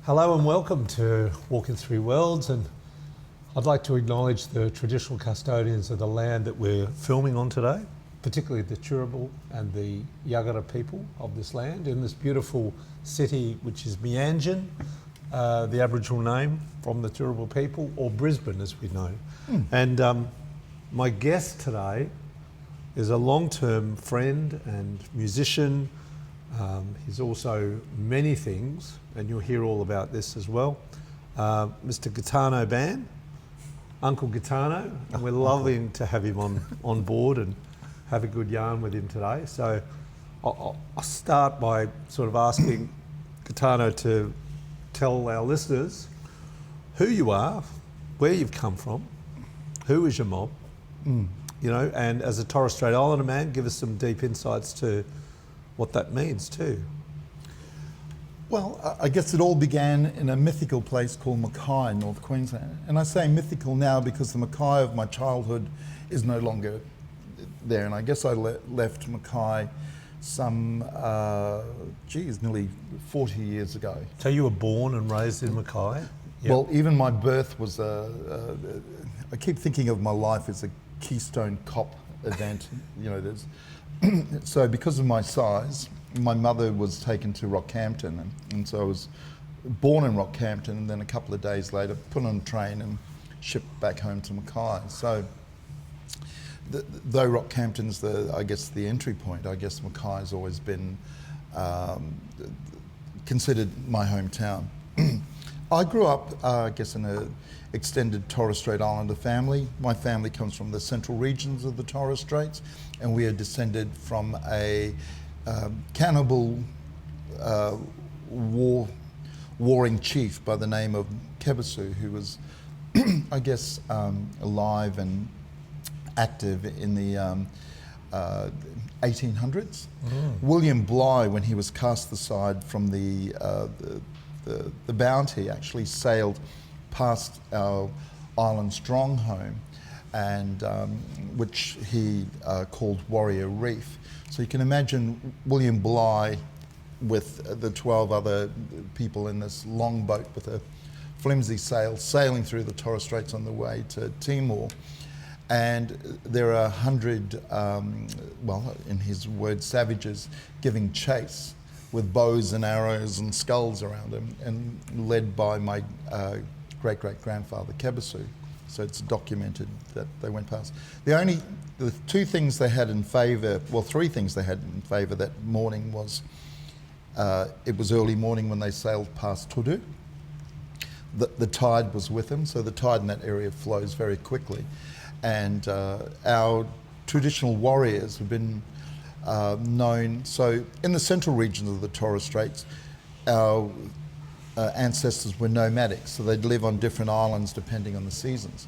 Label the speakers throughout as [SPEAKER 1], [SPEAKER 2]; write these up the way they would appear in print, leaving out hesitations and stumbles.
[SPEAKER 1] Hello and welcome to Walking Three Worlds, and I'd like to acknowledge the traditional custodians of the land that we're filming on today, particularly the Turrbal and the Yagara people of this land in this beautiful city which is Meanjin, the Aboriginal name from the Turrbal people, or Brisbane as we know. And my guest today is a long-term friend and musician. He's also many things, and you'll hear all about this as well. Mr. Getano Bann, Uncle Getano, and we're loving to have him on board and have a good yarn with him today. So I'll start by sort of asking Getano to tell our listeners who you are, where you've come from, who is your mob, you know, and as a Torres Strait Islander man, give us some deep insights to what that means too.
[SPEAKER 2] Well, I guess it all began in a mythical place called Mackay, North Queensland. And I say mythical now because the Mackay of my childhood is no longer there. And I guess I left Mackay some, nearly 40 years ago.
[SPEAKER 1] So you were born and raised in Mackay? Yep.
[SPEAKER 2] Well, even my birth was I keep thinking of my life as a Keystone Cop event. You know, there's so because of my size, my mother was taken to Rockhampton, and so I was born in Rockhampton, and then a couple of days later put on a train and shipped back home to Mackay. So though Rockhampton's the entry point, I guess Mackay has always been considered my hometown. I grew up, I guess, in a extended Torres Strait Islander family. My family comes from the central regions of the Torres Straits, and we are descended from a cannibal warring chief by the name of KEBISU, who was, I guess, alive and active in the 1800s. William Bligh, when he was cast aside from the Bounty, actually sailed past our island stronghold, and which he called Warrior Reef. So you can imagine William Bligh with the 12 other people in this long boat with a flimsy sail sailing through the Torres Straits on the way to Timor. And there are 100, in his words, savages giving chase with bows and arrows and skulls around him, and led by my great-great-grandfather, KEBISU. So it's documented that they went past. The two things they had in favour, well, three things they had in favour that morning was, it was early morning when they sailed past Tudu. The tide was with them, so the tide in that area flows very quickly. And our traditional warriors have been known, so in the central regions of the Torres Straits, our ancestors were nomadic, so they'd live on different islands depending on the seasons.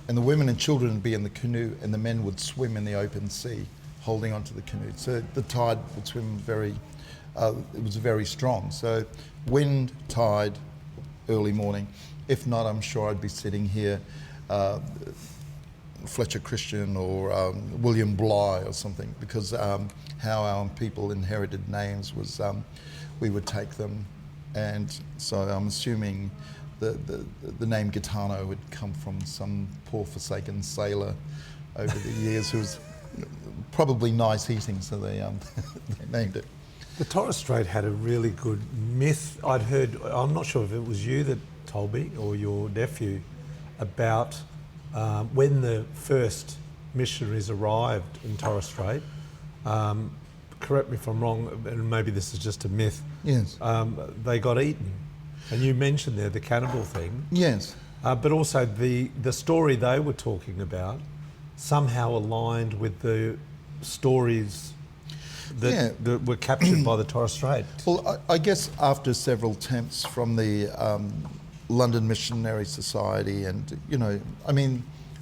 [SPEAKER 2] And the women and children would be in the canoe, and the men would swim in the open sea, holding onto the canoe. So the tide would swim it was very strong. So wind, tide, early morning. If not, I'm sure I'd be sitting here, Fletcher Christian or William Bligh or something, because how our people inherited names was we would take them. And so I'm assuming the name Getano would come from some poor forsaken sailor over the years who was probably nice eating, so they named it.
[SPEAKER 1] The Torres Strait had a really good myth. I'd heard, I'm not sure if it was you that told me or your nephew, about when the first missionaries arrived in Torres Strait. Correct me if I'm wrong, and maybe this is just a myth.
[SPEAKER 2] Yes.
[SPEAKER 1] They got eaten, and you mentioned there the cannibal thing.
[SPEAKER 2] Yes.
[SPEAKER 1] But also the story they were talking about somehow aligned with the stories that were captured by the Torres Strait.
[SPEAKER 2] Well, I guess after several attempts from the London Missionary Society, and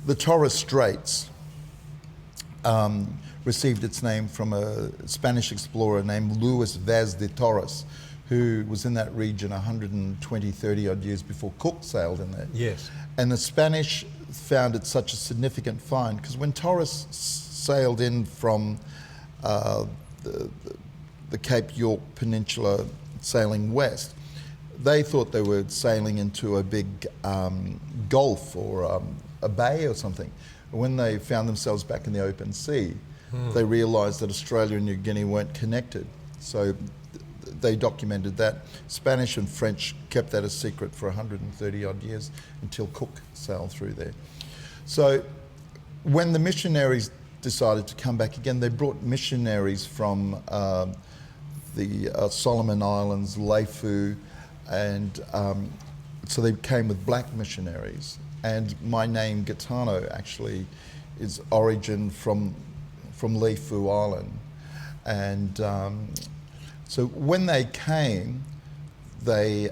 [SPEAKER 2] the Torres Straits received its name from a Spanish explorer named Luis Vaz de Torres, who was in that region 30 odd years before Cook sailed in there.
[SPEAKER 1] Yes.
[SPEAKER 2] And the Spanish found it such a significant find, because when Torres sailed in from the Cape York Peninsula sailing west, they thought they were sailing into a big gulf or a bay or something. When they found themselves back in the open sea, they realised that Australia and New Guinea weren't connected. So they documented that. Spanish and French kept that a secret for 130 odd years until Cook sailed through there. So when the missionaries decided to come back again, they brought missionaries from the Solomon Islands, Leifu, and so they came with black missionaries. And my name, Getano, actually is origin from Leifu Island. And so when they came, they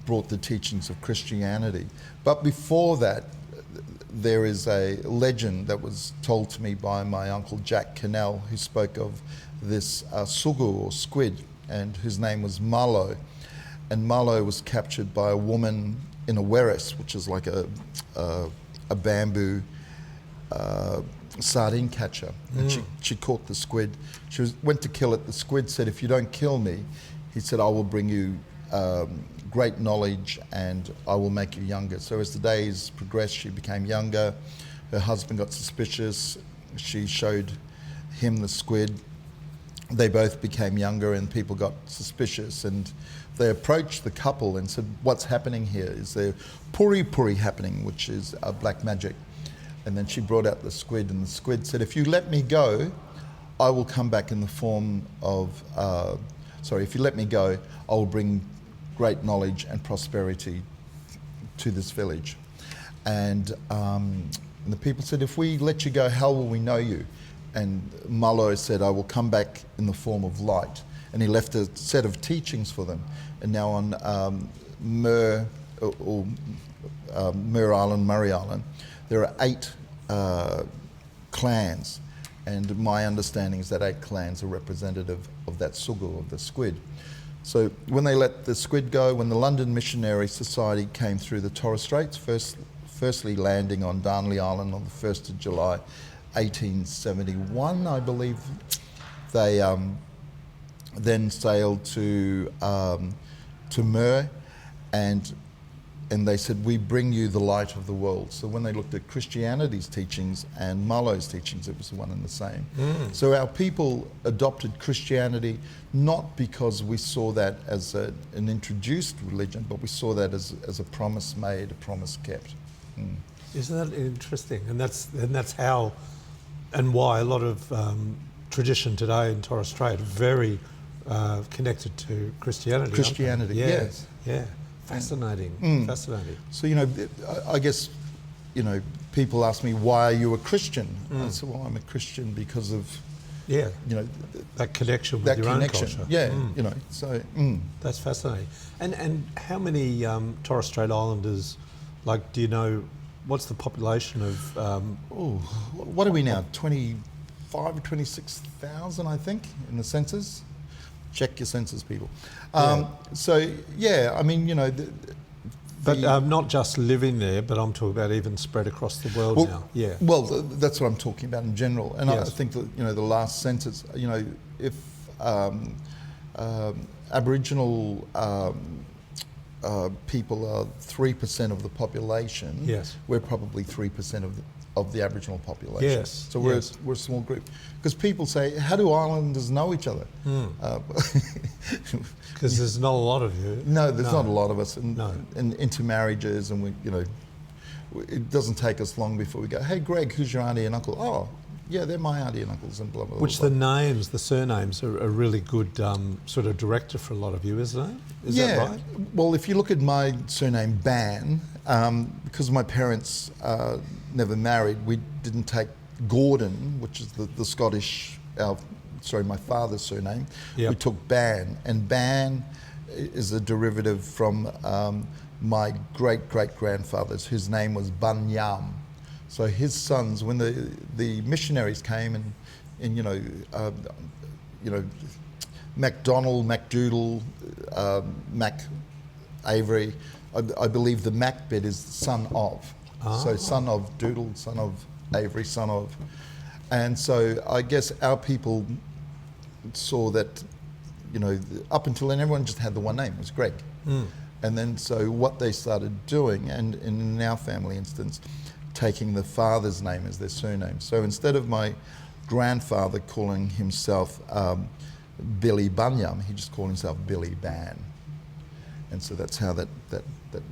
[SPEAKER 2] brought the teachings of Christianity. But before that, there is a legend that was told to me by my uncle Jack Cannell, who spoke of this sugu or squid, and whose name was Malo. And Malo was captured by a woman in a weres, which is like a bamboo sardine catcher. And she caught the squid. She went to kill it. The squid said, "If you don't kill me," he said, "I will bring you great knowledge and I will make you younger." So as the days progressed, she became younger. Her husband got suspicious. She showed him the squid. They both became younger and people got suspicious, and they approached the couple and said, "What's happening here? Is there puri puri happening?" which is black magic. And then she brought out the squid, and the squid said, "If you let me go, I will come back in the form of, if you let me go, I will bring great knowledge and prosperity to this village." And the people said, "If we let you go, how will we know you?" And Malo said, "I will come back in the form of light." And he left a set of teachings for them. And now on Murray Island, there are 8 clans. And my understanding is that 8 clans are representative of that sugu, of the squid. So when they let the squid go, when the London Missionary Society came through the Torres Straits, firstly landing on Darnley Island on the 1st of July, 1871, I believe, they then sailed to Murray, and they said, "We bring you the light of the world." So when they looked at Christianity's teachings and Malo's teachings, it was one and the same. So our people adopted Christianity not because we saw that as an introduced religion, but we saw that as a promise made, a promise kept.
[SPEAKER 1] Isn't that interesting? And that's how and why a lot of tradition today in Torres Strait are very connected to Christianity.
[SPEAKER 2] Christianity, yes.
[SPEAKER 1] Yeah. Fascinating. Fascinating.
[SPEAKER 2] So, I guess, people ask me, "Why are you a Christian?" I said, "Well, I'm a Christian because of,
[SPEAKER 1] that connection with your own culture."
[SPEAKER 2] Yeah, so...
[SPEAKER 1] That's fascinating. And how many Torres Strait Islanders, do you know, what's the population of...
[SPEAKER 2] what are we now, 25 or 26,000, I think, in the census? Check your census, people. But
[SPEAKER 1] not just living there, but I'm talking about even spread across the world now. Yeah.
[SPEAKER 2] Well, that's what I'm talking about in general. And I think that, the last census, if Aboriginal people are 3% of the population, we're probably 3% of the Aboriginal population.
[SPEAKER 1] Yes.
[SPEAKER 2] So we're a small group. Because people say, "How do islanders know each other?"
[SPEAKER 1] Because there's not a lot of you.
[SPEAKER 2] No, there's not a lot of us. And intermarriages, and it doesn't take us long before we go, "Hey, Greg, who's your auntie and uncle?" "Oh, yeah, they're my auntie and uncles," and blah, blah, blah.
[SPEAKER 1] Which the surnames are a really good sort of director for a lot of you, isn't it? Is that right?
[SPEAKER 2] Well, if you look at my surname, Bann, because my parents never married, we didn't take Gordon, which is the Scottish, my father's surname. We took Bann, and Bann is a derivative from my great-great-grandfather's, whose name was Bunyam. So his sons, when the missionaries came and MacDonald, MacDoodle, Mac Avery, I believe the Mac bit is son of. So son of Doodle, son of Avery, son of. And so I guess our people saw that, up until then everyone just had the one name, it was Greg. And then so what they started doing, and in our family instance, taking the father's name as their surname. So instead of my grandfather calling himself Billy Bunyam, he just called himself Billy Bann. And so that's how that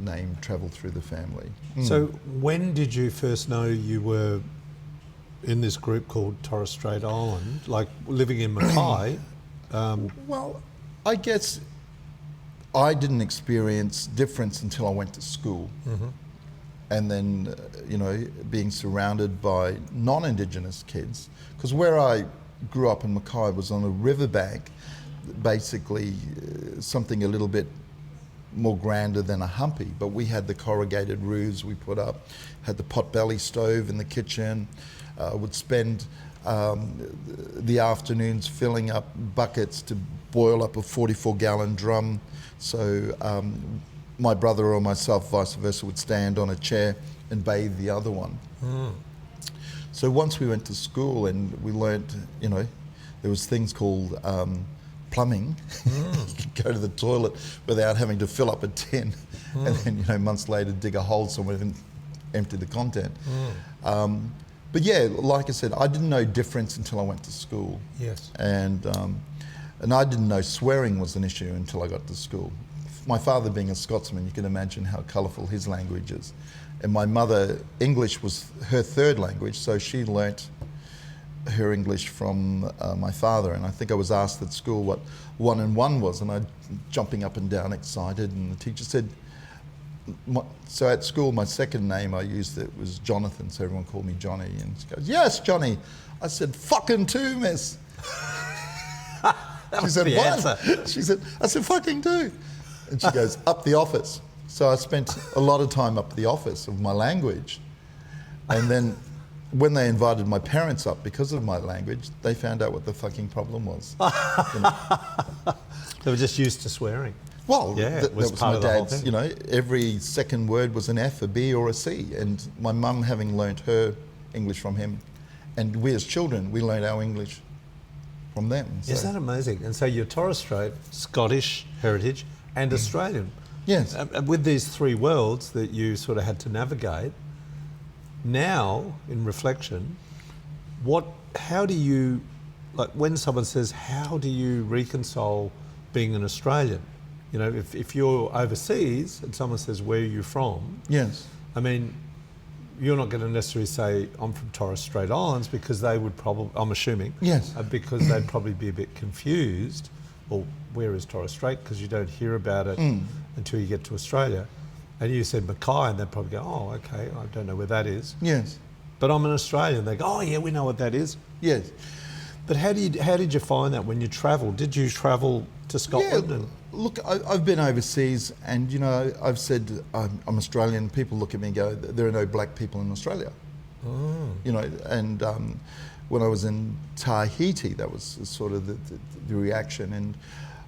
[SPEAKER 2] name travelled through the family.
[SPEAKER 1] So when did you first know you were in this group called Torres Strait Island, like living in Mackay?
[SPEAKER 2] Well, I guess I didn't experience difference until I went to school. And then, being surrounded by non-Indigenous kids, because where I grew up in Mackay was on a riverbank, basically something a little bit more grander than a humpy, but we had the corrugated roofs we put up, had the potbelly stove in the kitchen, would spend the afternoons filling up buckets to boil up a 44-gallon drum. So my brother or myself, vice versa, would stand on a chair and bathe the other one. So once we went to school and we learnt, there was things called plumbing. You could go to the toilet without having to fill up a tin and then, months later dig a hole somewhere and empty the content. But yeah, like I said, I didn't know difference until I went to school.
[SPEAKER 1] Yes.
[SPEAKER 2] And I didn't know swearing was an issue until I got to school. My father being a Scotsman, you can imagine how colourful his language is. And my mother, English was her third language, so she learnt her English from my father. And I think I was asked at school what 1 and 1 was, and I jumping up and down excited, and the teacher said, so at school my second name I used it was Jonathan, so everyone called me Johnny, and she goes, "Yes, Johnny." I said, "Fucking 2, miss." She said, "What?" Answer. She said, I said, "Fucking 2." And she goes, "Up the office." So I spent a lot of time up the office of my language. And then when they invited my parents up because of my language, they found out what the fucking problem was.
[SPEAKER 1] They were just used to swearing.
[SPEAKER 2] Well,
[SPEAKER 1] yeah,
[SPEAKER 2] that was my dad's, every second word was an F, a B or a C. And my mum having learnt her English from him, and we as children, we learned our English from them. So.
[SPEAKER 1] Is that amazing? And so you're Torres Strait, Scottish heritage, and Australian.
[SPEAKER 2] Yes.
[SPEAKER 1] With these 3 worlds that you sort of had to navigate, now, in reflection, how do you, like when someone says, how do you reconcile being an Australian? If you're overseas and someone says, where are you from?
[SPEAKER 2] Yes.
[SPEAKER 1] I mean, you're not going to necessarily say, I'm from Torres Strait Islands, because they would probably, I'm assuming,
[SPEAKER 2] yes,
[SPEAKER 1] because they'd probably be a bit confused. Well, where is Torres Strait? Because you don't hear about it until you get to Australia. And you said Mackay, and they'd probably go, oh, okay, I don't know where that is.
[SPEAKER 2] Yes.
[SPEAKER 1] But I'm an Australian. They go, oh, yeah, we know what that is.
[SPEAKER 2] Yes.
[SPEAKER 1] But how did you find that when you travelled? Did you travel to Scotland?
[SPEAKER 2] Yeah, look, I've been overseas, and I've said I'm Australian. People look at me and go, there are no black people in Australia. And when I was in Tahiti, that was sort of the reaction. And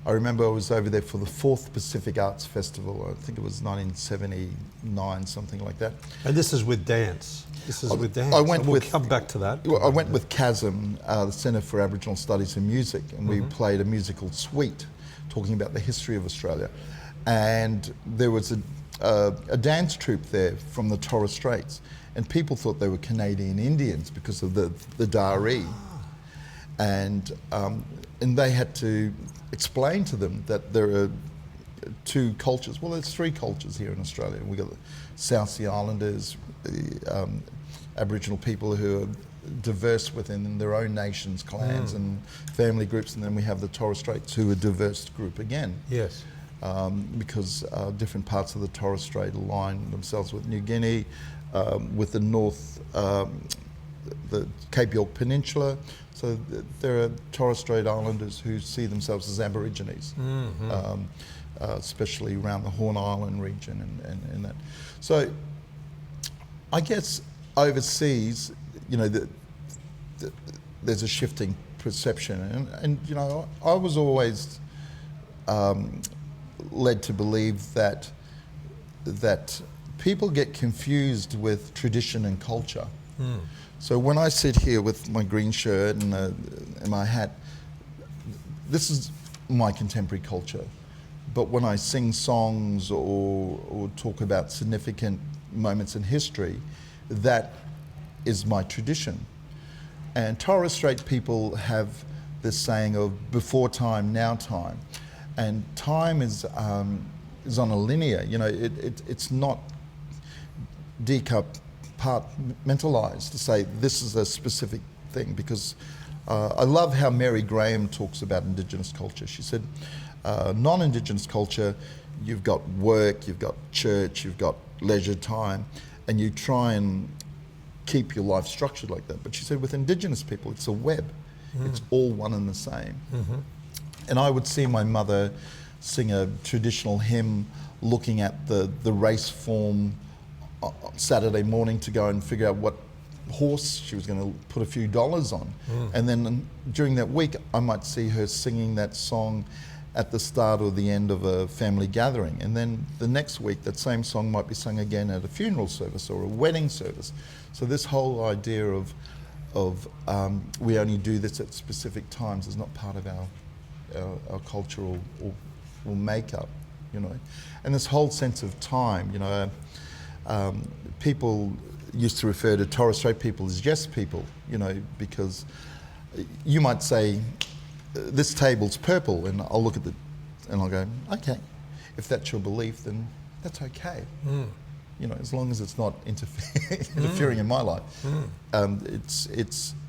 [SPEAKER 2] I remember I was over there for the 4th Pacific Arts Festival. I think it was 1979, something like that.
[SPEAKER 1] And this is with dance. We'll come back to that.
[SPEAKER 2] I went with CASM, the Centre for Aboriginal Studies and Music, and we played a musical suite talking about the history of Australia. And there was a dance troupe there from the Torres Straits, and people thought they were Canadian Indians because of the Dari. And they had to explain to them that there are 2 cultures. Well, there's 3 cultures here in Australia. We've got the South Sea Islanders, the Aboriginal people who are diverse within their own nations, clans and family groups, and then we have the Torres Straits, who are a diverse group again.
[SPEAKER 1] Yes.
[SPEAKER 2] Because different parts of the Torres Strait align themselves with New Guinea, with the north, the Cape York Peninsula. So there are Torres Strait Islanders who see themselves as Aborigines, especially around the Horn Island region and that. So I guess overseas, there's a shifting perception, and I was always led to believe that people get confused with tradition and culture. So when I sit here with my green shirt and my hat, this is my contemporary culture. but when I sing songs or talk about significant moments in history, that is my tradition. And Torres Strait people have this saying of before time, now time. And time is on a linear, you know, it's not decompartmentalized to say this is a specific thing, because I love how Mary Graham talks about Indigenous culture. She said, non-Indigenous culture, you've got work, you've got church, you've got leisure time, and you try and keep your life structured like that. But she said with Indigenous people, it's a web. It's all one and the same. And I would see my mother sing a traditional hymn looking at the race form Saturday morning to go and figure out what horse she was going to put a few dollars on. And then during that week, I might see her singing that song at the start or the end of a family gathering. And then the next week, that same song might be sung again at a funeral service or a wedding service. So this whole idea of we only do this at specific times is not part of our cultural or makeup, you know. And this whole sense of time, you know, people used to refer to Torres Strait people as yes people, you know, because you might say, this table's purple, and I'll look at and I'll go, okay, if that's your belief, then that's okay. You know, as long as it's not interfering in my life,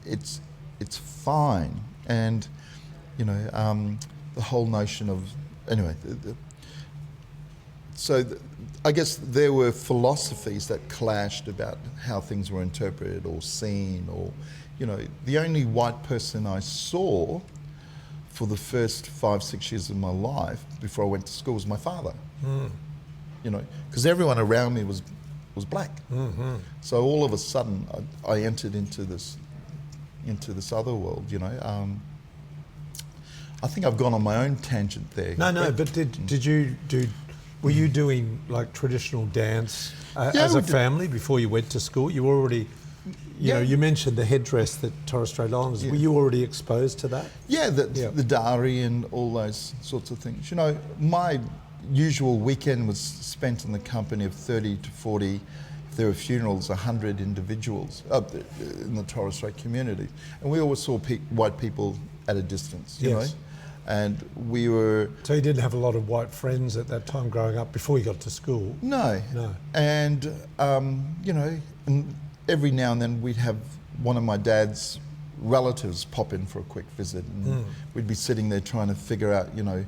[SPEAKER 2] it's fine. And you know, the whole notion of anyway. I guess there were philosophies that clashed about how things were interpreted or seen, or you know, the only white person I saw for the first 5-6 years of my life before I went to school was my father. You know, because everyone around me was black. So all of a sudden, I entered into this other world. You know, I think I've gone on my own tangent there.
[SPEAKER 1] No. But did you do? Were you doing like traditional dance
[SPEAKER 2] Yeah,
[SPEAKER 1] as a family before you went to school? You were already. You know, you mentioned the headdress that Torres Strait Islanders. Were you already exposed to that?
[SPEAKER 2] Yeah, the dari and all those sorts of things. You know, my usual weekend was spent in the company of 30 to 40, if there were funerals, 100 individuals in the Torres Strait community. And we always saw white people at a distance, you know. And we were...
[SPEAKER 1] So you didn't have a lot of white friends at that time growing up before you got to school?
[SPEAKER 2] No. And, you know, and every now and then we'd have one of my dad's relatives pop in for a quick visit, and we'd be sitting there trying to figure out, you know,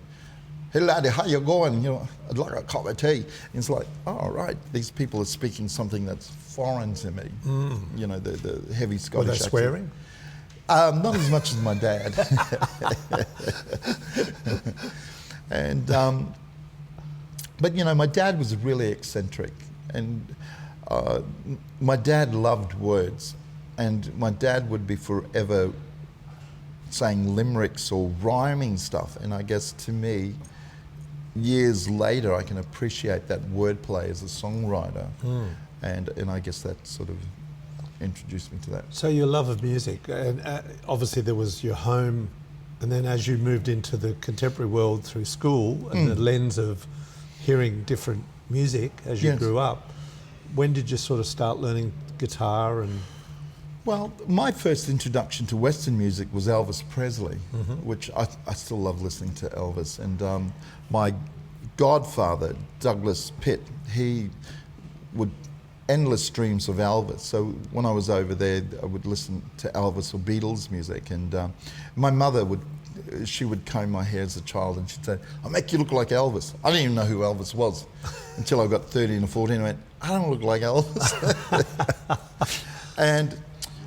[SPEAKER 2] hey laddie, how you going? You know, I'd like a cup of tea. And it's like, oh right, these people are speaking something that's foreign to me. You know, the heavy Scottish
[SPEAKER 1] Were they
[SPEAKER 2] accent.
[SPEAKER 1] swearing?
[SPEAKER 2] Not as much as my dad. And but you know, my dad was really eccentric, and my dad loved words, and my dad would be forever saying limericks or rhyming stuff. And I guess to me, years later, I can appreciate that wordplay as a songwriter, and I guess that sort of introduced me to that.
[SPEAKER 1] So your love of music, and obviously there was your home, and then as you moved into the contemporary world through school and the lens of hearing different music as you grew up, when did you sort of start learning guitar? And
[SPEAKER 2] well, my first introduction to Western music was Elvis Presley, which I still love listening to Elvis. And my godfather, Douglas Pitt, he would endless streams of Elvis. So when I was over there, I would listen to Elvis or Beatles music. And my mother would comb my hair as a child, and she'd say, I'll make you look like Elvis. I didn't even know who Elvis was until I got 13 or 14. I went, I don't look like Elvis. And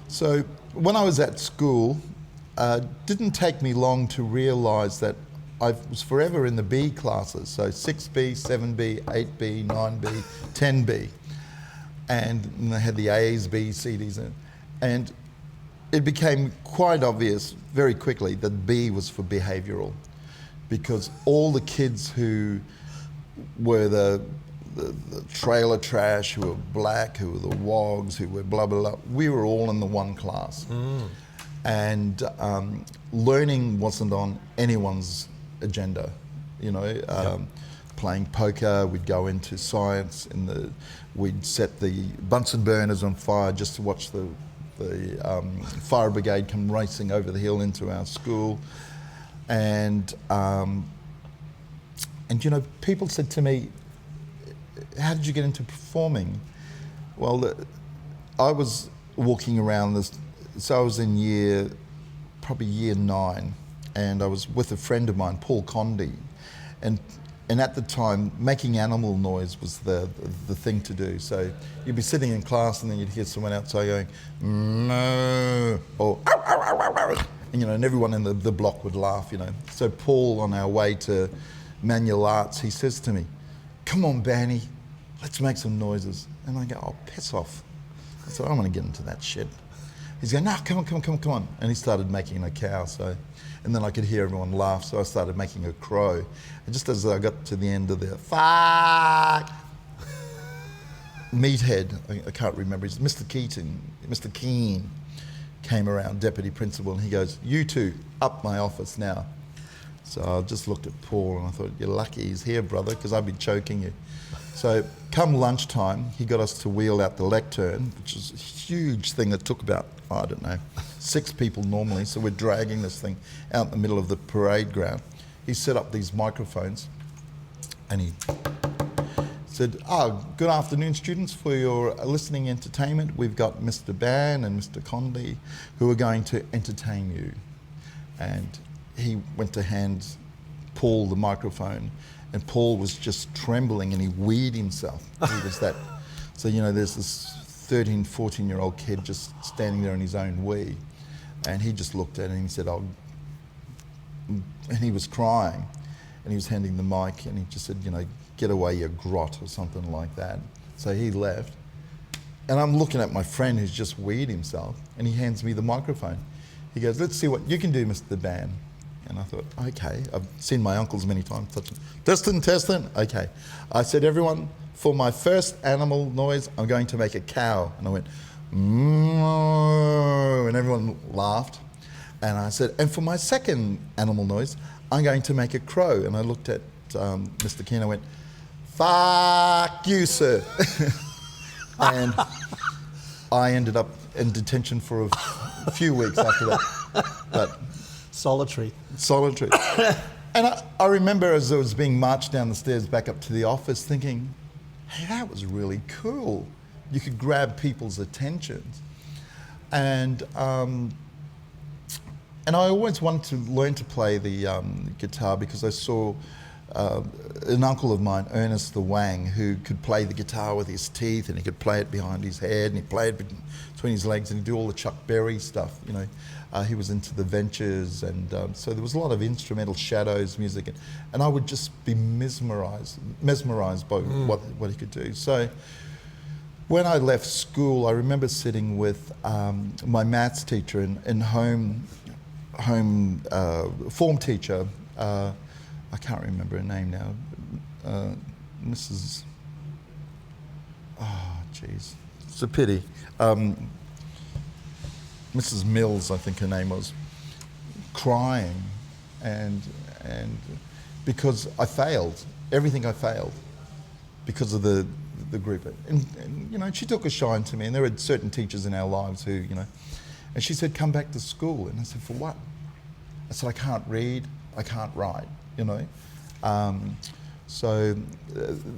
[SPEAKER 2] so when I was at school, didn't take me long to realise that I was forever in the B classes. So 6B, 7B, 8B, 9B, 10B. And they had the A's, B's, C's, and it became quite obvious very quickly that B was for behavioural, because all the kids who were the trailer trash, who were black, who were the wogs, who were blah, blah, blah, we were all in the one class. And learning wasn't on anyone's agenda. playing poker. We'd go into science, we'd set the Bunsen burners on fire just to watch the fire brigade come racing over the hill into our school. And people said to me, how did you get into performing? Well, I was walking around this, so I was in probably year 9, and I was with a friend of mine, Paul Condy, and at the time, making animal noise was the thing to do. So you'd be sitting in class, and then you'd hear someone outside going, no, or and everyone in the block would laugh, So Paul, on our way to manual arts, he says to me, come on, Banny, let's make some noises. And I go, oh, piss off. I said, I don't want to get into that shit. He's going, no, come on. And he started making a cow, and then I could hear everyone laugh, so I started making a crow. And just as I got to the end of the fuck, meathead, I can't remember, it's Mr. Keane came around, deputy principal, and he goes, you two, up my office now. So I just looked at Paul and I thought, you're lucky he's here, brother, because I'd be choking you. So come lunchtime, he got us to wheel out the lectern, which is a huge thing that took about, I don't know, 6 people normally. So we're dragging this thing out in the middle of the parade ground. He set up these microphones and he said, good afternoon, students. For your listening entertainment, we've got Mr. Bann and Mr. Condy who are going to entertain you. And he went to hand Paul the microphone, and Paul was just trembling and he weed himself. He was that. So, there's this 13, 14-year-old kid just standing there in his own wee, and he just looked at it and he said, and he was crying, and he was handing the mic, and he just said, get away, you grot, or something like that. So he left, and I'm looking at my friend who's just weed himself, and he hands me the microphone. He goes, let's see what you can do, Mr. Bann. And I thought, okay, I've seen my uncles many times. Testing, okay. I said, everyone, for my first animal noise, I'm going to make a cow. And I went, moo, and everyone laughed. And I said, and for my second animal noise, I'm going to make a crow. And I looked at Mr. Keane, I went, fuck you, sir. And I ended up in detention for a few weeks after that. But
[SPEAKER 1] Solitary.
[SPEAKER 2] And I remember as I was being marched down the stairs back up to the office thinking, hey, that was really cool. You could grab people's attentions. And I always wanted to learn to play the guitar because I saw an uncle of mine, Ernest the Wang, who could play the guitar with his teeth, and he could play it behind his head, and he played between his legs, and he'd do all the Chuck Berry stuff, he was into the Ventures, and so there was a lot of instrumental shadows music, and I would just be mesmerised by what he could do. So when I left school, I remember sitting with my maths teacher and home form teacher. I can't remember her name now. Mrs. Oh, jeez, it's a pity. Mrs. Mills, I think her name was, crying, and because I failed, everything I failed, because of the group. And she took a shine to me, and there were certain teachers in our lives who, and she said, come back to school. And I said, for what? I said, I can't read, I can't write, So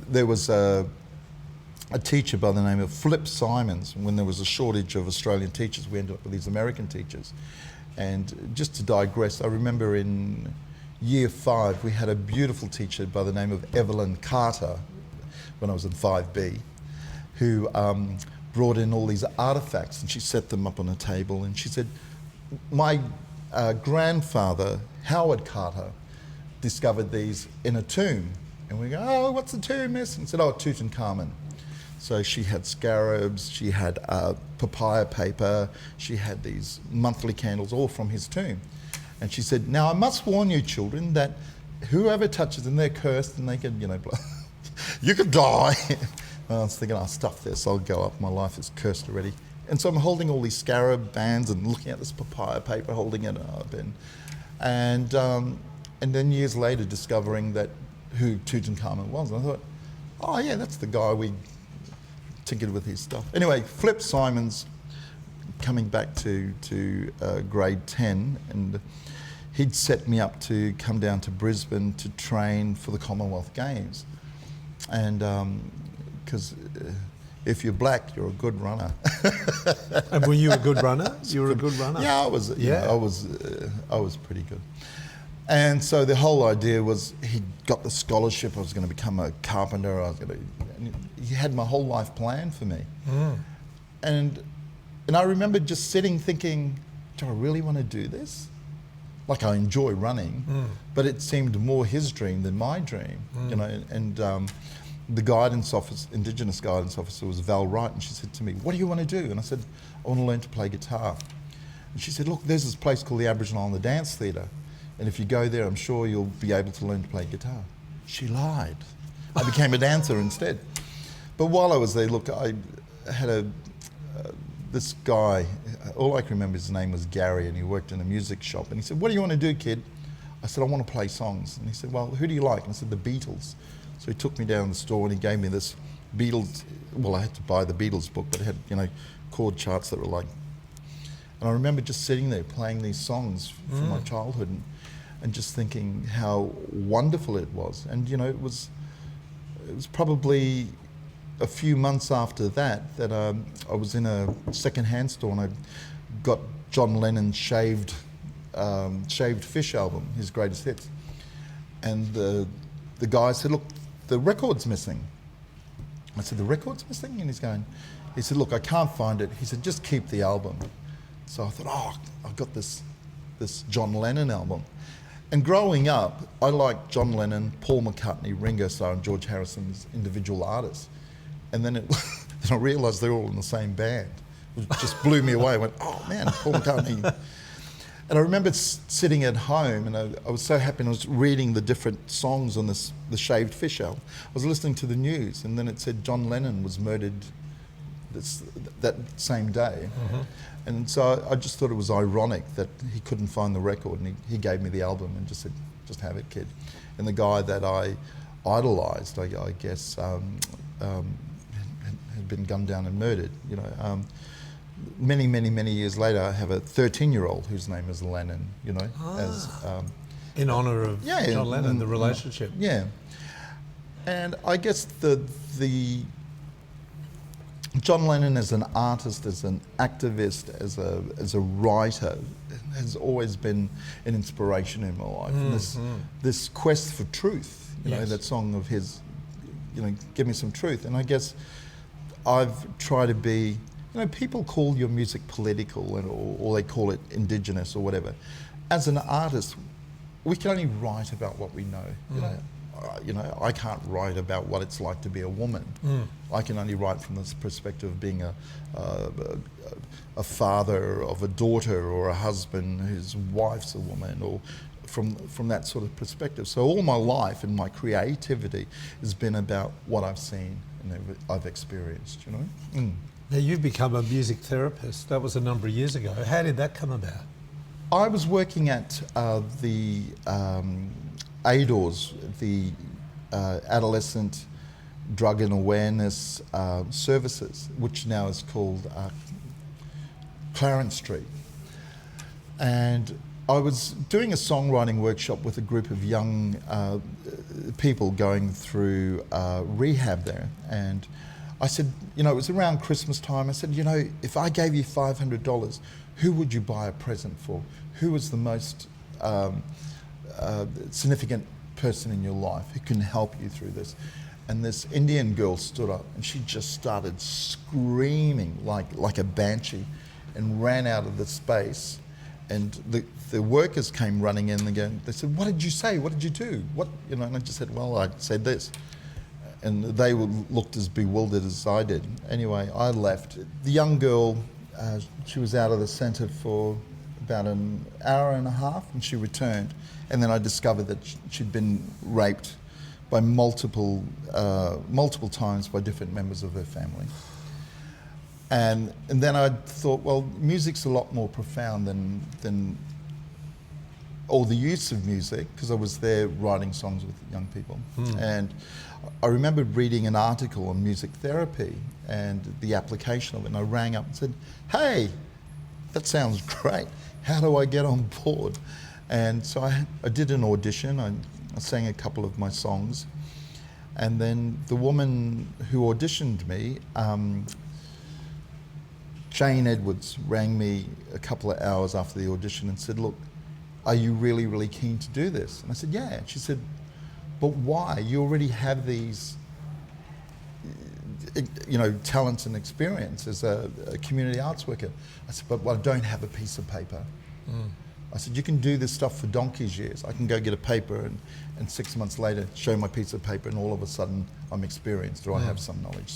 [SPEAKER 2] there was a teacher by the name of Flip Simons. When there was a shortage of Australian teachers, we ended up with these American teachers. And just to digress, I remember in year 5, we had a beautiful teacher by the name of Evelyn Carter, when I was in 5B, who brought in all these artifacts, and she set them up on a table, and she said, my grandfather, Howard Carter, discovered these in a tomb. And we go, oh, what's the tomb, miss? And said, oh, Tutankhamun. So she had scarabs, she had papaya paper, she had these monthly candles, all from his tomb. And she said, now I must warn you children that whoever touches them, they're cursed, and they can, you could die. I was thinking, I'll stuff this, I'll go up, my life is cursed already. And so I'm holding all these scarab bands and looking at this papaya paper, holding it up. And And then years later discovering that who Tutankhamun was. And I thought, oh yeah, that's the guy we tinkered with his stuff. Anyway, Flip Simons, coming back to grade 10, and he'd set me up to come down to Brisbane to train for the Commonwealth Games. And because if you're black, you're a good runner.
[SPEAKER 1] And were you a good runner? You were a good runner?
[SPEAKER 2] Yeah, I was. Yeah, I was pretty good. And so the whole idea was he got the scholarship. I was going to become a carpenter. He had my whole life planned for me. And I remember just sitting thinking, do I really want to do this? Like, I enjoy running, but it seemed more his dream than my dream, you know. And the guidance officer, Indigenous guidance officer, was Val Wright, and she said to me, "What do you want to do?" And I said, "I want to learn to play guitar." And she said, "Look, there's this place called the Aboriginal Islander Dance Theatre, and if you go there, I'm sure you'll be able to learn to play guitar." She lied. I became a dancer instead. But while I was there, look, I had this guy, all I can remember his name was Gary, and he worked in a music shop, and he said, "What do you want to do, kid?" I said, "I want to play songs." And he said, "Well, who do you like?" And I said, "The Beatles." So he took me down the store and he gave me this Beatles, well, I had to buy the Beatles book, but it had, you know, chord charts that were like, and I remember just sitting there playing these songs from my childhood and just thinking how wonderful it was. And, you know, it was probably a few months after that I was in a second-hand store and I got John Lennon's Shaved Fish album, his greatest hits. And the guy said, "Look, the record's missing." I said, "The record's missing?" And he said, "Look, I can't find it." He said, "Just keep the album." So I thought, oh, I've got this John Lennon album. And growing up, I liked John Lennon, Paul McCartney, Ringo Starr, and George Harrison as individual artists. And then then I realised they were all in the same band. It just blew me away. I went, oh man, Paul McCartney. And I remember sitting at home, and I was so happy, and I was reading the different songs on the Shaved Fish album. I was listening to the news, and then it said John Lennon was murdered that same day. And so I just thought it was ironic that he couldn't find the record, and he gave me the album and just said, "Just have it, kid." And the guy that I idolised, I guess, had been gunned down and murdered, you know. Many years later, I have a 13-year-old whose name is Lennon, you know, as
[SPEAKER 1] in honour of John Lennon, the relationship.
[SPEAKER 2] Yeah, and I guess the John Lennon as an artist, as an activist, as a writer, has always been an inspiration in my life. And this quest for truth, you know, that song of his, you know, "Give me some truth." And I guess I've tried to be. You know, people call your music political, or they call it indigenous or whatever. As an artist, we can only write about what we know. You know, I can't write about what it's like to be a woman. I can only write from this perspective of being a father of a daughter, or a husband whose wife's a woman, or from that sort of perspective. So all my life and my creativity has been about what I've seen and I've experienced. You know.
[SPEAKER 1] Now, you've become a music therapist. That was a number of years ago. How did that come about?
[SPEAKER 2] I was working at the ADORS, the Adolescent Drug and Awareness Services, which now is called Clarence Street. And I was doing a songwriting workshop with a group of young people going through rehab there. And I said, you know, it was around Christmas time. I said, you know, if I gave you $500, who would you buy a present for? Who was the most significant person in your life who can help you through this? And this Indian girl stood up and she just started screaming like a banshee and ran out of the space. And the workers came running in again. They said, "What did you say? What did you do?" You know, and I just said, "Well, I said this." And they looked as bewildered as I did. Anyway, I left. The young girl, she was out of the centre for about an hour and a half, and she returned. And then I discovered that she'd been raped by multiple times by different members of her family. And then I thought, well, music's a lot more profound than or the use of music, because I was there writing songs with young people. And I remember reading an article on music therapy and the application of it, and I rang up and said, hey, that sounds great. How do I get on board? And so I did an audition. I sang a couple of my songs. And then the woman who auditioned me, Jane Edwards, rang me a couple of hours after the audition and said, look, are you really, really keen to do this? And I said, yeah. And she said, but why? You already have these, talents and experience as a community arts worker. I said, but I don't have a piece of paper. I said, you can do this stuff for donkey's years. I can go get a paper and 6 months later show my piece of paper and all of a sudden I'm experienced or I have some knowledge.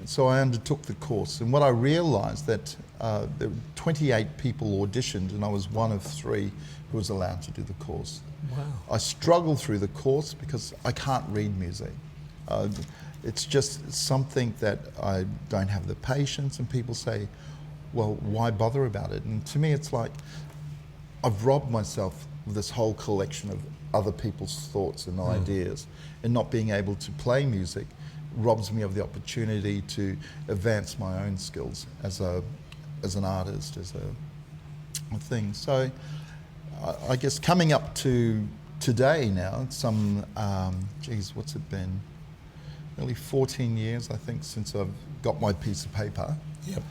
[SPEAKER 2] So I undertook the course, and what I realised that there were 28 people auditioned and I was one of 3 who was allowed to do the course.
[SPEAKER 1] Wow.
[SPEAKER 2] I struggled through the course because I can't read music. It's just something that I don't have the patience, and people say, well, why bother about it? And to me it's like I've robbed myself of this whole collection of other people's thoughts and ideas, and not being able to play music robs me of the opportunity to advance my own skills as an artist, as a thing. So I guess coming up to today now, some, what's it been? Nearly 14 years, I think, since I've got my piece of paper.
[SPEAKER 1] Yep.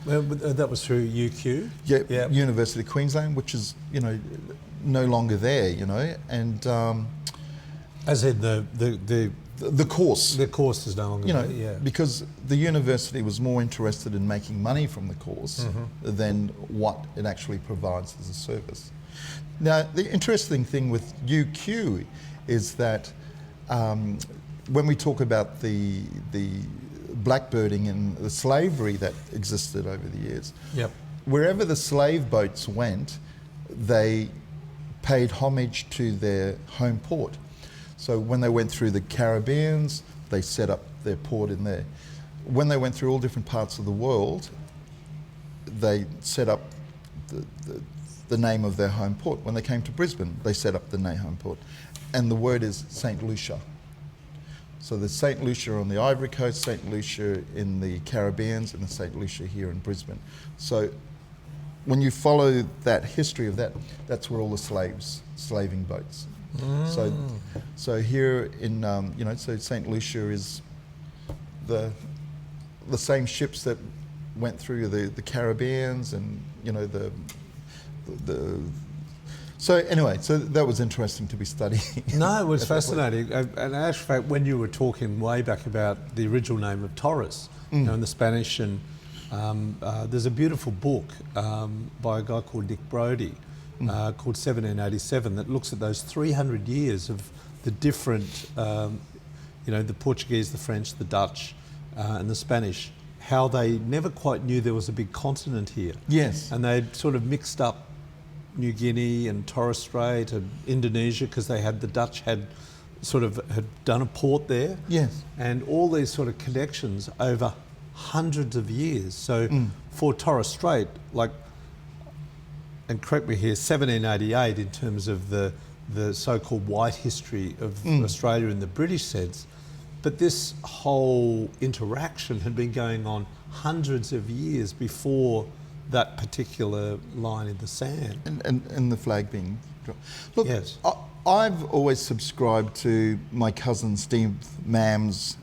[SPEAKER 1] That was through UQ?
[SPEAKER 2] Yeah,
[SPEAKER 1] yep.
[SPEAKER 2] University of Queensland, which is, no longer there, and...
[SPEAKER 1] As in
[SPEAKER 2] the course.
[SPEAKER 1] The course is no longer there, yeah.
[SPEAKER 2] Because the university was more interested in making money from the course than what it actually provides as a service. Now, the interesting thing with UQ is that when we talk about the blackbirding and the slavery that existed over the years, wherever the slave boats went, they paid homage to their home port. So when they went through the Caribbeans, they set up their port in there. When they went through all different parts of the world, they set up the name of their home port. When they came to Brisbane, they set up the home port. And the word is St. Lucia. So there's St. Lucia on the Ivory Coast, St. Lucia in the Caribbeans, and the St. Lucia here in Brisbane. So when you follow that history of that, that's where all the slaving boats. So here in, so St. Lucia is the same ships that went through the Caribbeans, and, so anyway, so that was interesting to be studying. No,
[SPEAKER 1] it was fascinating. And actually, when you were talking way back about the original name of Torres, in the Spanish, and there's a beautiful book by a guy called Nick Brodie, called 1787, that looks at those 300 years of the different, the Portuguese, the French, the Dutch, and the Spanish, how they never quite knew there was a big continent here.
[SPEAKER 2] Yes.
[SPEAKER 1] And they'd sort of mixed up New Guinea and Torres Strait and Indonesia, because the Dutch had done a port there.
[SPEAKER 2] Yes.
[SPEAKER 1] And all these sort of connections over hundreds of years. So for Torres Strait, and correct me here, 1788 in terms of the so-called white history of Australia in the British sense, but this whole interaction had been going on hundreds of years before that particular line in the sand.
[SPEAKER 2] And the flag being dropped. Look,
[SPEAKER 1] yes.
[SPEAKER 2] I've always subscribed to my cousin Steve Mamm's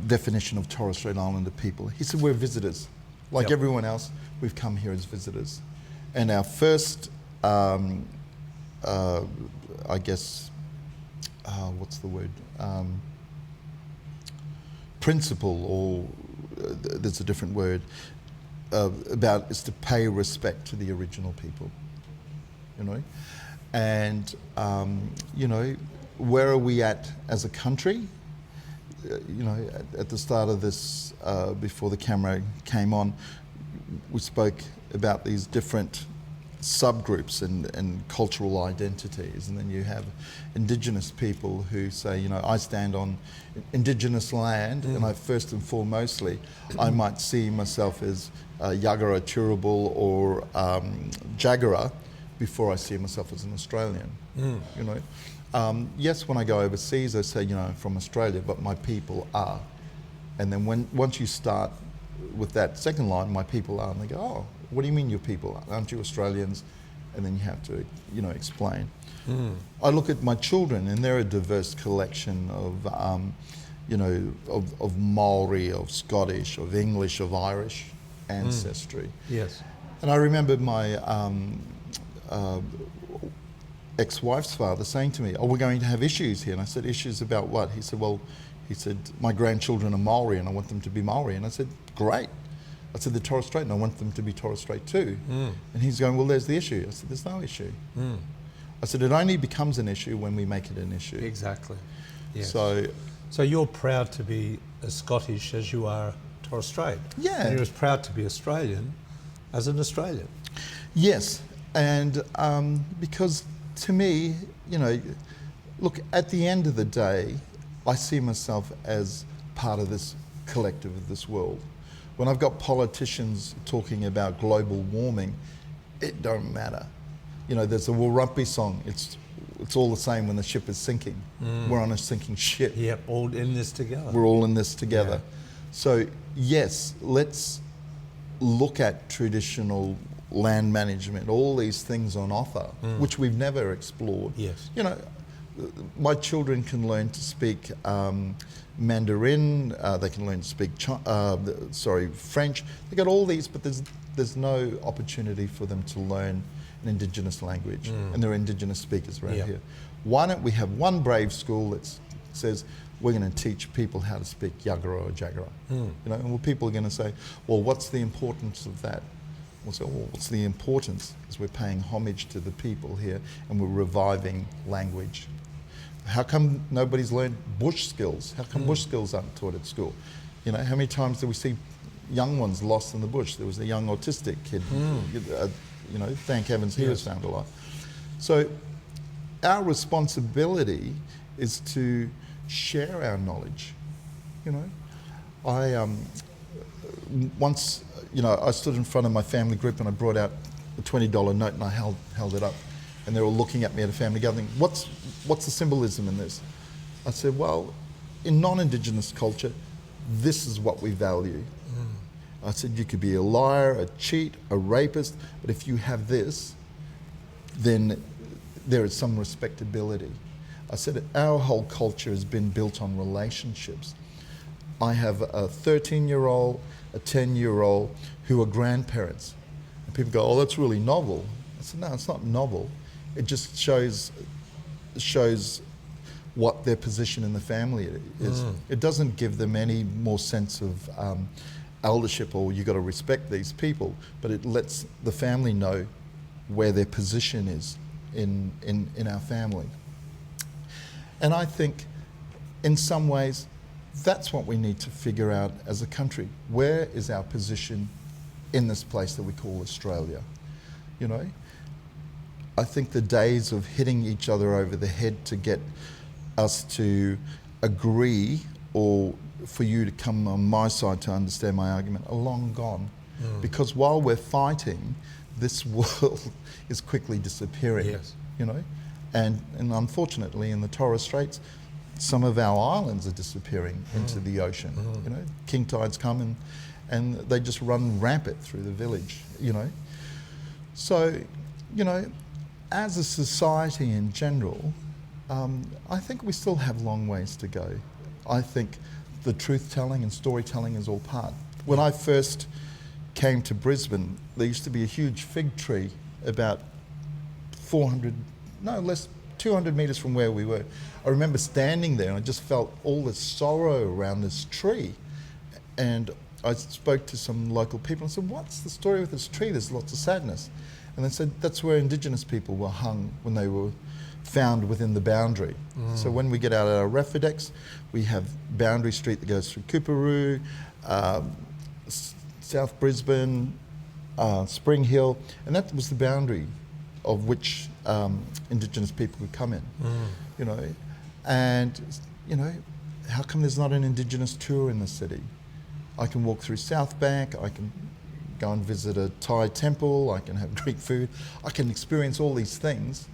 [SPEAKER 2] definition of Torres Strait Islander people. He said we're visitors. Like everyone else, we've come here as visitors. And our first, I guess, what's the word? Principle, or there's a different word, about is to pay respect to the original people, And, where are we at as a country? At the start of this, before the camera came on, we spoke about these different subgroups and cultural identities, and then you have Indigenous people who say, you know, I stand on Indigenous land, and I first and foremostly, I might see myself as Yagara, Turrbal, or Jagera before I see myself as an Australian. You know, yes, when I go overseas, I say, you know, I'm from Australia, but my people are. And then once you start with that second line, my people are, and they go, oh, what do you mean your people? Aren't you Australians? And then you have to, you know, explain. I look at my children, and they're a diverse collection of, you know, of Maori, of Scottish, of English, of Irish ancestry.
[SPEAKER 1] Yes.
[SPEAKER 2] And I remember my ex-wife's father saying to me, oh, we're going to have issues here. And I said, issues about what? He said, well, my grandchildren are Maori and I want them to be Maori. And I said, great. I said, they're Torres Strait and I want them to be Torres Strait too. And he's going, well, there's the issue. I said, there's no issue. I said, it only becomes an issue when we make it an issue.
[SPEAKER 1] Exactly. Yes.
[SPEAKER 2] So
[SPEAKER 1] you're proud to be as Scottish as you are Torres Strait.
[SPEAKER 2] Yeah.
[SPEAKER 1] And you're as proud to be Australian as an Australian.
[SPEAKER 2] yes, and because to me, you know, look, at the end of the day, I see myself as part of this collective of this world. When I've got politicians talking about global warming, it don't matter. You know, there's a Wi3W song, it's all the same when the ship is sinking. We're on a sinking ship.
[SPEAKER 1] Yep, all in this together.
[SPEAKER 2] We're all in this together.
[SPEAKER 1] Yeah.
[SPEAKER 2] So yes, let's look at traditional land management, all these things on offer, which we've never explored.
[SPEAKER 1] Yes.
[SPEAKER 2] You know, my children can learn to speak Mandarin, they can learn to speak French. They got all these, but there's no opportunity for them to learn an Indigenous language, and there are Indigenous speakers around here. Why don't we have one brave school that says we're going to teach people how to speak Yagara or Jagera? You know, and well, people are going to say, well, what's the importance of that? We'll say, well, what's the importance? Is we're paying homage to the people here, and we're reviving language. How come nobody's learned bush skills? How come bush skills aren't taught at school? You know, how many times do we see young ones lost in the bush? There was a young autistic kid, you know, thank heavens he was found alive. So our responsibility is to share our knowledge. You know, I once, you know, I stood in front of my family group and I brought out a $20 note and I held it up, and they were looking at me at a family gathering. What's the symbolism in this? I said, well, in non-Indigenous culture, this is what we value. I said, you could be a liar, a cheat, a rapist, but if you have this, then there is some respectability. I said, our whole culture has been built on relationships. I have a 13-year-old, a 10-year-old who are grandparents. And people go, oh, that's really novel. I said, no, it's not novel. It just shows what their position in the family is. It doesn't give them any more sense of eldership or you got to respect these people, but it lets the family know where their position is in our family. And I think in some ways that's what we need to figure out as a country. Where is our position in this place that we call Australia? You know, I think the days of hitting each other over the head to get us to agree or for you to come on my side to understand my argument are long gone. Because while we're fighting, this world is quickly disappearing.
[SPEAKER 1] Yes.
[SPEAKER 2] You know, and unfortunately in the Torres Straits, some of our islands are disappearing into the ocean. You know, king tides come and they just run rampant through the village. You know, so you know, as a society in general, I think we still have long ways to go. I think the truth-telling and storytelling is all part. When I first came to Brisbane, there used to be a huge fig tree about 200 metres from where we were. I remember standing there and I just felt all this sorrow around this tree. And I spoke to some local people and said, what's the story with this tree? There's lots of sadness. And they said, that's where Indigenous people were hung when they were found within the boundary. So when we get out of our Refidex, we have Boundary Street that goes through Coorparoo, South Brisbane, Spring Hill, and that was the boundary of which Indigenous people could come in, you know. And, you know, how come there's not an Indigenous tour in the city? I can walk through South Bank, I can go and visit a Thai temple, I can have Greek food, I can experience all these things,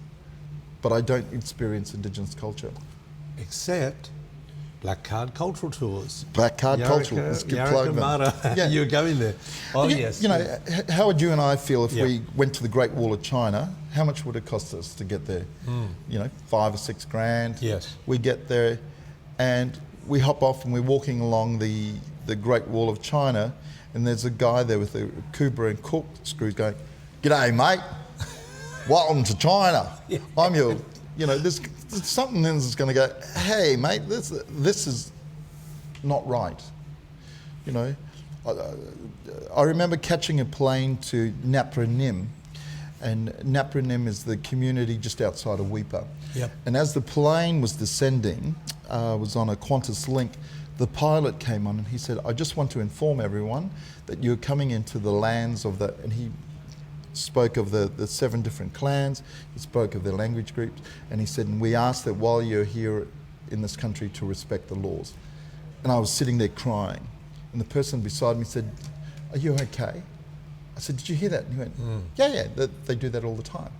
[SPEAKER 2] but I don't experience Indigenous culture.
[SPEAKER 1] Except Black Card Cultural Tours.
[SPEAKER 2] Black Card Cultural, let's get plugged in.
[SPEAKER 1] Yeah. You're going there. Oh, yes.
[SPEAKER 2] You know, how would you and I feel if we went to the Great Wall of China? How much would it cost us to get there? You know, $5 or $6 grand.
[SPEAKER 1] Yes.
[SPEAKER 2] We get there and we hop off and we're walking along the Great Wall of China, and there's a guy there with a Cooper and corkscrews going, "G'day, mate. Welcome to China. I'm your," you know, there's something that's going to go, "Hey, mate, this is not right." You know, I remember catching a plane to Napa Nim, and Napa Nim is the community just outside of Weipa.
[SPEAKER 1] Yep.
[SPEAKER 2] And as the plane was descending, was on a Qantas link, the pilot came on and he said, "I just want to inform everyone that you're coming into the lands of the," and he spoke of the 7 different clans, he spoke of their language groups, and he said, "And we ask that while you're here in this country to respect the laws." And I was sitting there crying, and the person beside me said, "Are you okay?" I said, "Did you hear that?" And he went, yeah, they do that all the time."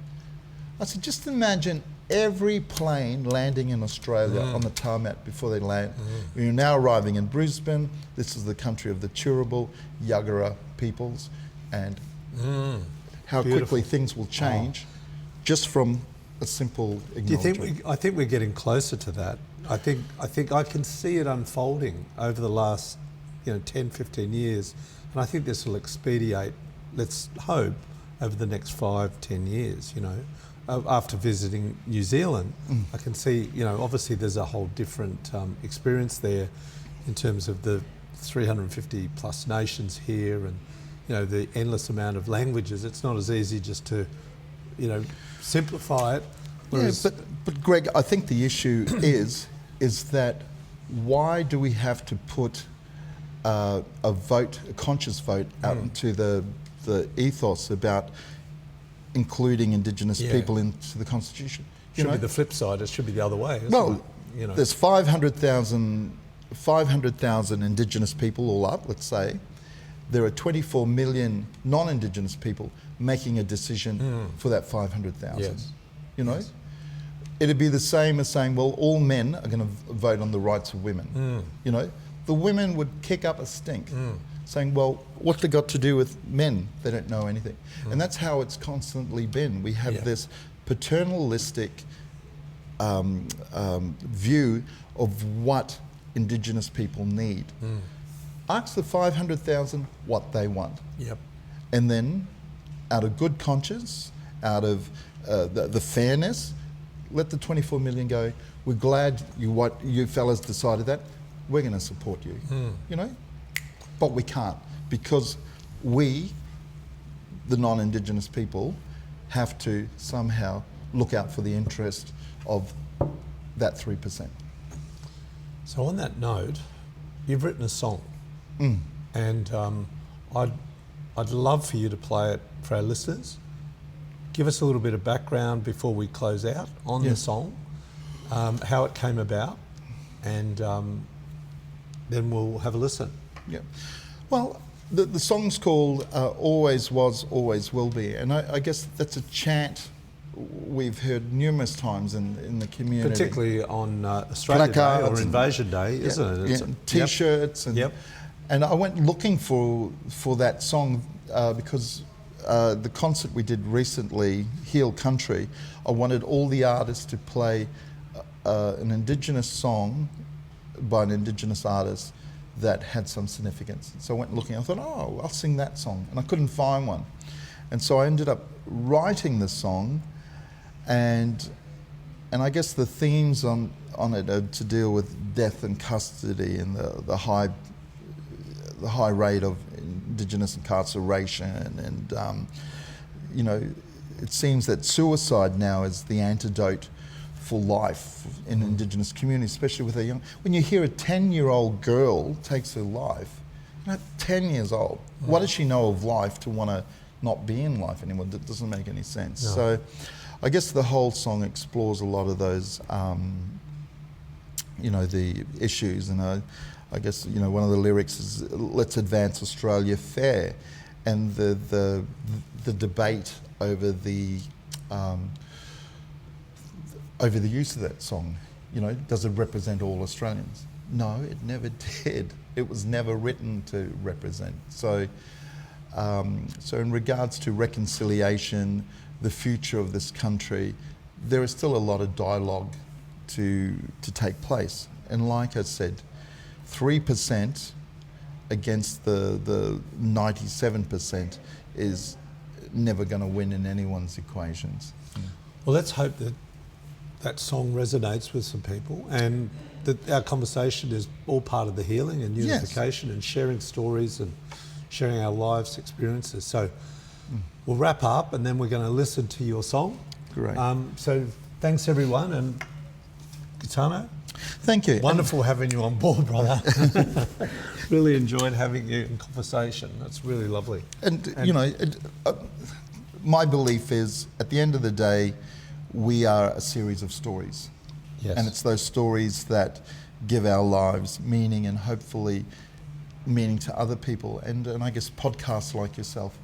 [SPEAKER 2] I said, "Just imagine every plane landing in Australia on the tarmac before they land. You're now arriving in Brisbane. This is the country of the Turrbal, Yagara peoples, and how quickly things will change just from a simple acknowledgement."
[SPEAKER 1] Do you think I think we're getting closer to that. I think I can see it unfolding over the last 10, 15 years, and I think this will expedite, let's hope, over the next 5, 10 years, After visiting New Zealand, I can see, obviously there's a whole different experience there in terms of the 350 plus nations here, and the endless amount of languages. It's not as easy just to, simplify it.
[SPEAKER 2] Whereas but Greg, I think the issue is that why do we have to put a conscious vote out into the ethos about including Indigenous people into the Constitution?
[SPEAKER 1] Should be the flip side. It should be the other way.
[SPEAKER 2] There's 500,000 Indigenous people all up, let's say. There are 24 million non-Indigenous people making a decision for that 500,000. Yes. It'd be the same as saying, well, all men are going to vote on the rights of women. The women would kick up a stink, saying, well, what's it got to do with men? They don't know anything. And that's how it's constantly been. We have this paternalistic view of what Indigenous people need. Ask the 500,000 what they want. And then, out of good conscience, out of the fairness, let the 24 million go, we're glad you fellas decided that, we're going to support you. But we can't, because we, the non-Indigenous people, have to somehow look out for the interest of that 3%.
[SPEAKER 1] So on that note, you've written a song, and I'd love for you to play it for our listeners. Give us a little bit of background before we close out on the song, how it came about, and then we'll have a listen.
[SPEAKER 2] Well, the song's called Always Was, Always Will Be, and I guess that's a chant we've heard numerous times in the community.
[SPEAKER 1] Particularly on Australia Day or Invasion Day, isn't it?
[SPEAKER 2] T-shirts and I went looking for that song because the concert we did recently, Heal Country, I wanted all the artists to play an Indigenous song by an Indigenous artist that had some significance. So I went looking, I thought, I'll sing that song, and I couldn't find one. And so I ended up writing the song, and I guess the themes on it are to deal with death and custody and the high rate of Indigenous incarceration, and it seems that suicide now is the antidote for life in Indigenous communities, especially with a young. When you hear a 10-year-old girl takes her life, 10 years old, what does she know of life to want to not be in life anymore. That doesn't make any sense.
[SPEAKER 1] No.
[SPEAKER 2] So I guess the whole song explores a lot of those, you know, the issues. And I guess, you know, one of the lyrics is, let's advance Australia fair. And the debate over the use of that song, you know, does it represent all Australians? No, it never did. It was never written to represent. So, so in regards to reconciliation, the future of this country, there is still a lot of dialogue to take place. And like I said, 3% against the 97% is never going to win in anyone's equations.
[SPEAKER 1] Well, let's hope that that song resonates with some people, and that our conversation is all part of the healing and unification and sharing stories and sharing our lives' experiences. So we'll wrap up and then we're going to listen to your song.
[SPEAKER 2] Great.
[SPEAKER 1] So thanks everyone, and Getano,
[SPEAKER 2] Thank you.
[SPEAKER 1] wonderful having you on board, brother. Really enjoyed having you in conversation. That's really lovely.
[SPEAKER 2] And you know, my belief is, at the end of the day, we are a series of stories.
[SPEAKER 1] Yes.
[SPEAKER 2] And it's those stories that give our lives meaning, and hopefully meaning to other people. And I guess podcasts like yourself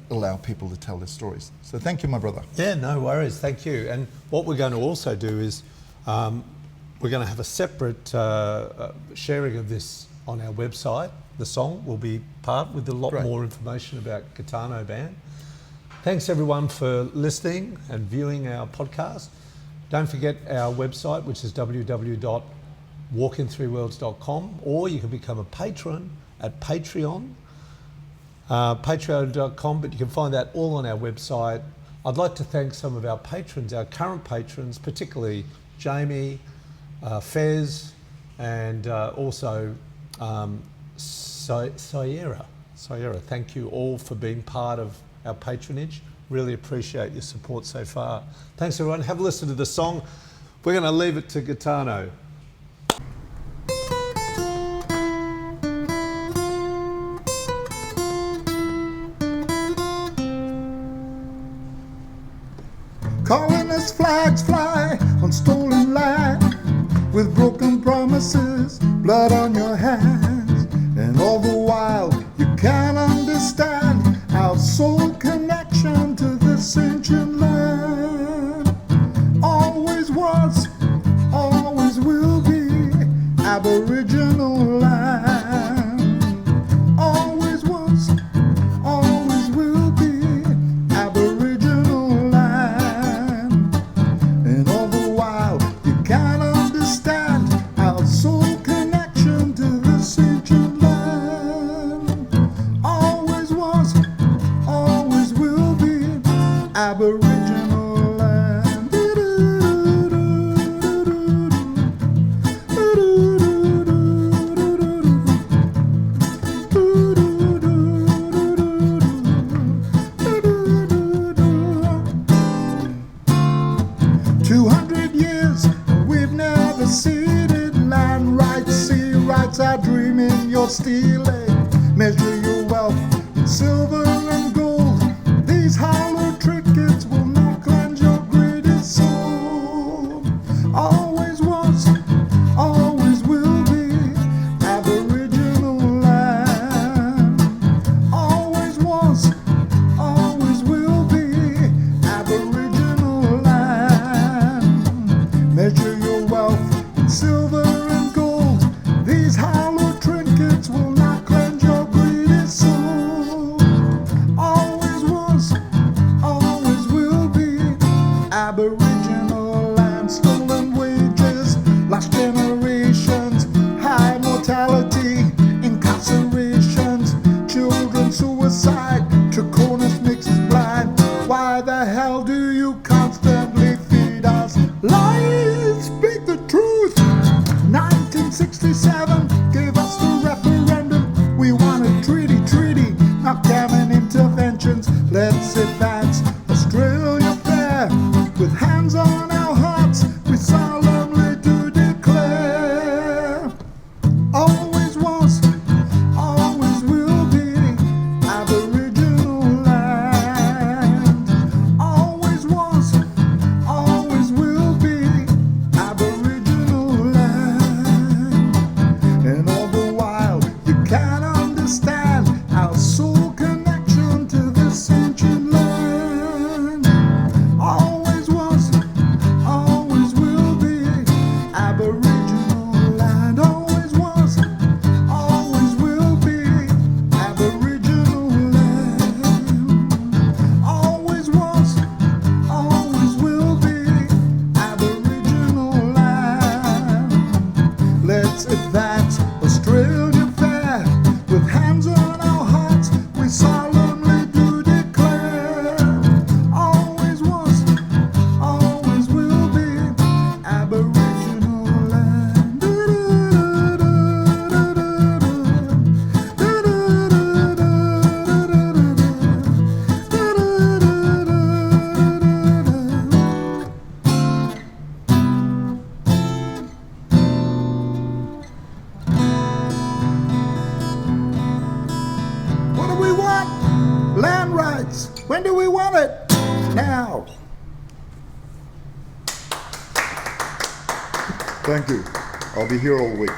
[SPEAKER 2] allow people to tell their stories. So thank you, my brother.
[SPEAKER 1] Yeah, no worries. Thank you. And what we're going to also do is we're going to have a separate sharing of this on our website. The song will be part with a lot
[SPEAKER 2] Great.
[SPEAKER 1] more information about Getano Bann. Thanks everyone for listening and viewing our podcast. Don't forget our website, which is www.walkin3worlds.com, or you can become a patron at Patreon, patreon.com, but you can find that all on our website. I'd like to thank some of our patrons, our current patrons, particularly Jamie, Fez, and also Sierra. Thank you all for being part of our patronage. Really appreciate your support so far. Thanks everyone. Have a listen to the song. We're going to leave it to Getano.
[SPEAKER 3] Calling as flags fly on stolen land, with broken promises, blood on your hands. And all the while you can't understand our soul connection to this ancient land. Always was, always will be Aboriginal land. Always was, always will be Aboriginal land. And all the while you can't understand our soul connection to this ancient land. Always was, always will be Aboriginal land. 200 years, we've never ceded land rights, sea rights are dreaming you're stealing. Measure your wealth in silver and gold. These hollow trinkets will not cleanse your greatest soul. Always was, always will be Aboriginal land. Always was, always will be Aboriginal land. Measure your wealth in silver and gold. These hollow trinkets will not cleanse your greedy soul.
[SPEAKER 2] Land rights. When do we want it? Now. Thank you. I'll be here all week.